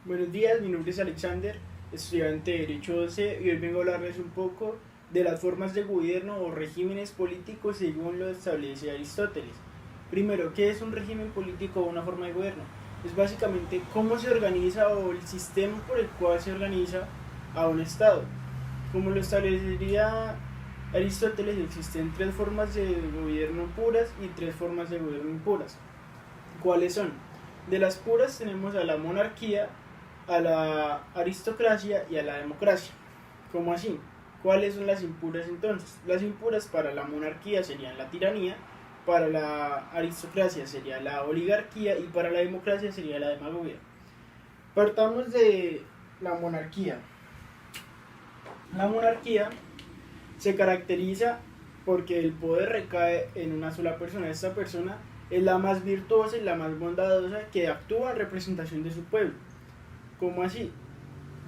Buenos días, mi nombre es Alexander, estudiante de Derecho 12 y hoy vengo a hablarles un poco de las formas de gobierno o regímenes políticos según lo establece Aristóteles. Primero, ¿qué es un régimen político o una forma de gobierno? Es básicamente cómo se organiza o el sistema por el cual se organiza a un Estado. Como lo establecería Aristóteles, existen tres formas de gobierno puras y tres formas de gobierno impuras. ¿Cuáles son? De las puras tenemos a la monarquía, a la aristocracia y a la democracia. ¿Cómo así? ¿Cuáles son las impuras entonces? Las impuras para la monarquía serían la tiranía, para la aristocracia sería la oligarquía y para la democracia sería la demagogia. Partamos de la monarquía. La monarquía se caracteriza porque el poder recae en una sola persona. Esta persona es la más virtuosa y la más bondadosa que actúa en representación de su pueblo. ¿Cómo así?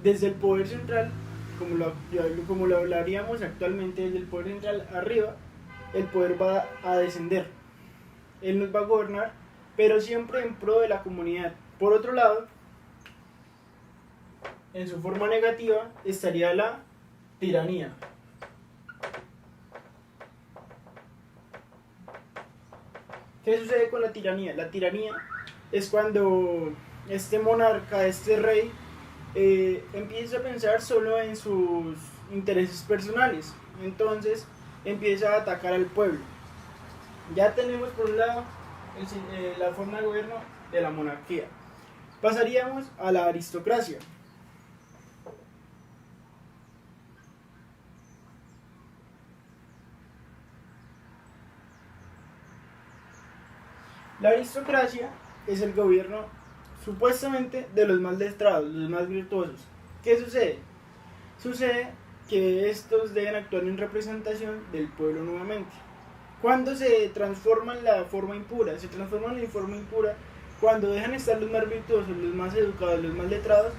Desde el poder central, como lo hablaríamos actualmente, desde el poder central arriba, el poder va a descender. Él nos va a gobernar, pero siempre en pro de la comunidad. Por otro lado, en su forma negativa estaría la tiranía. ¿Qué sucede con la tiranía? La tiranía es cuando este monarca, este rey, empieza a pensar solo en sus intereses personales. Entonces empieza a atacar al pueblo. Ya tenemos por un lado la forma de gobierno de la monarquía. Pasaríamos a la aristocracia. La aristocracia es el gobierno supuestamente de los más letrados, los más virtuosos. ¿Qué sucede? Sucede que estos deben actuar en representación del pueblo nuevamente. Cuando se transforma en la forma impura, se transforman en forma impura cuando dejan de estar los más virtuosos, los más educados, los más letrados,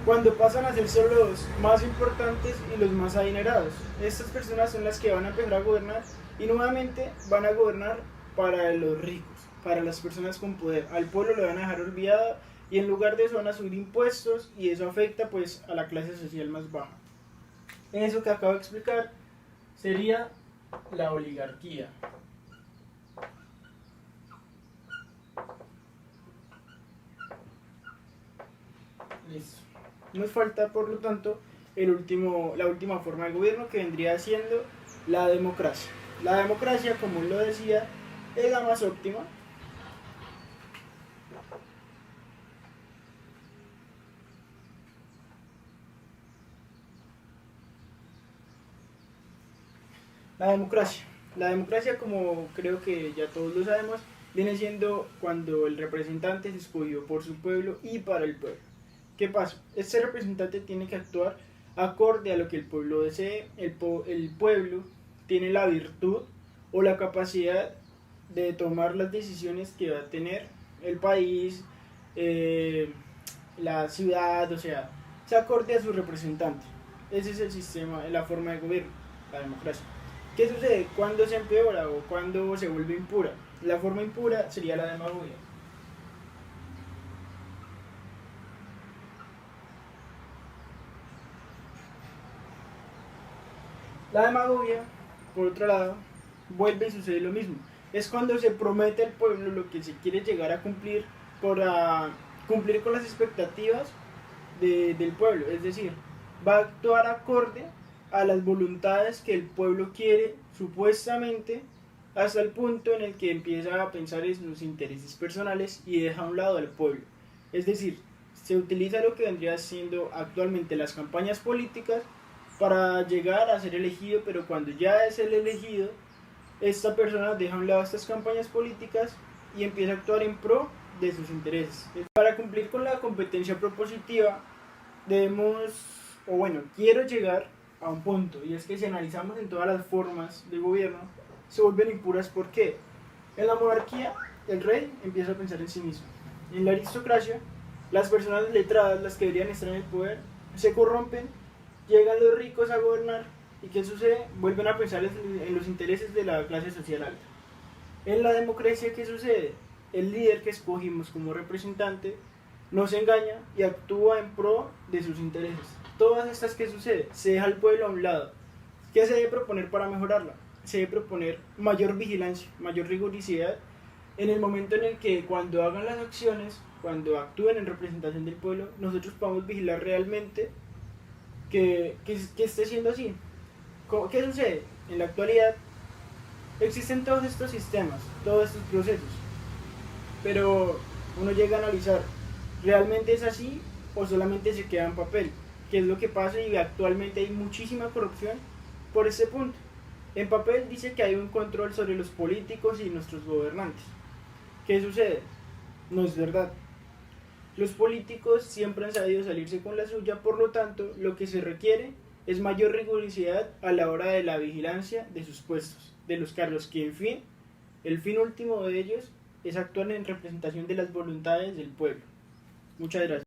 cuando pasan a ser solo los más importantes y los más adinerados. Estas personas son las que van a empezar a gobernar y nuevamente van a gobernar para los ricos, para las personas con poder. Al pueblo lo van a dejar olvidado y en lugar de eso van a subir impuestos y eso afecta pues a la clase social más baja. Eso que acabo de explicar sería la oligarquía. Listo. Nos falta por lo tanto la última forma de gobierno que vendría siendo la democracia. La democracia, como lo decía, es la más óptima. La democracia. La democracia, como creo que ya todos lo sabemos, viene siendo cuando el representante es escogido por su pueblo y para el pueblo. ¿Qué pasa? Este representante tiene que actuar acorde a lo que el pueblo desee. El pueblo tiene la virtud o la capacidad de tomar las decisiones que va a tener el país, la ciudad, o sea, se acorde a su representante. Ese es el sistema, la forma de gobierno, la democracia. ¿Qué sucede? ¿Cuándo se empeora o cuándo se vuelve impura? La forma impura sería la demagogia. La demagogia, por otro lado, vuelve y sucede lo mismo. Es cuando se promete al pueblo lo que se quiere llegar a cumplir para cumplir con las expectativas del pueblo. Es decir, va a actuar acorde a las voluntades que el pueblo quiere, supuestamente, hasta el punto en el que empieza a pensar en sus intereses personales y deja a un lado al pueblo. Es decir, se utiliza lo que vendría siendo actualmente las campañas políticas para llegar a ser elegido, pero cuando ya es el elegido, esta persona deja a un lado estas campañas políticas y empieza a actuar en pro de sus intereses. Para cumplir con la competencia propositiva, debemos, o bueno, quiero llegar a un punto, y es que si analizamos en todas las formas de gobierno, se vuelven impuras. ¿Por qué? En la monarquía, el rey empieza a pensar en sí mismo. En la aristocracia, las personas letradas, las que deberían estar en el poder, se corrompen, llegan los ricos a gobernar, ¿y qué sucede? Vuelven a pensar en los intereses de la clase social alta. En la democracia, ¿qué sucede? El líder que escogimos como representante no se engaña y actúa en pro de sus intereses. Todas estas que sucede, se deja al pueblo a un lado. ¿Qué se debe proponer para mejorarla? Se debe proponer mayor vigilancia, mayor rigurosidad en el momento en el que cuando hagan las acciones, cuando actúen en representación del pueblo, nosotros podamos vigilar realmente que esté siendo así. ¿Qué sucede? En la actualidad existen todos estos sistemas, todos estos procesos, pero uno llega a analizar, ¿realmente es así o solamente se queda en papel? ¿Qué es lo que pasa? Y actualmente hay muchísima corrupción por ese punto. En papel dice que hay un control sobre los políticos y nuestros gobernantes. ¿Qué sucede? No es verdad. Los políticos siempre han sabido salirse con la suya, por lo tanto, lo que se requiere es mayor rigurosidad a la hora de la vigilancia de sus puestos, de los cargos, que en fin, el fin último de ellos es actuar en representación de las voluntades del pueblo. Muchas gracias.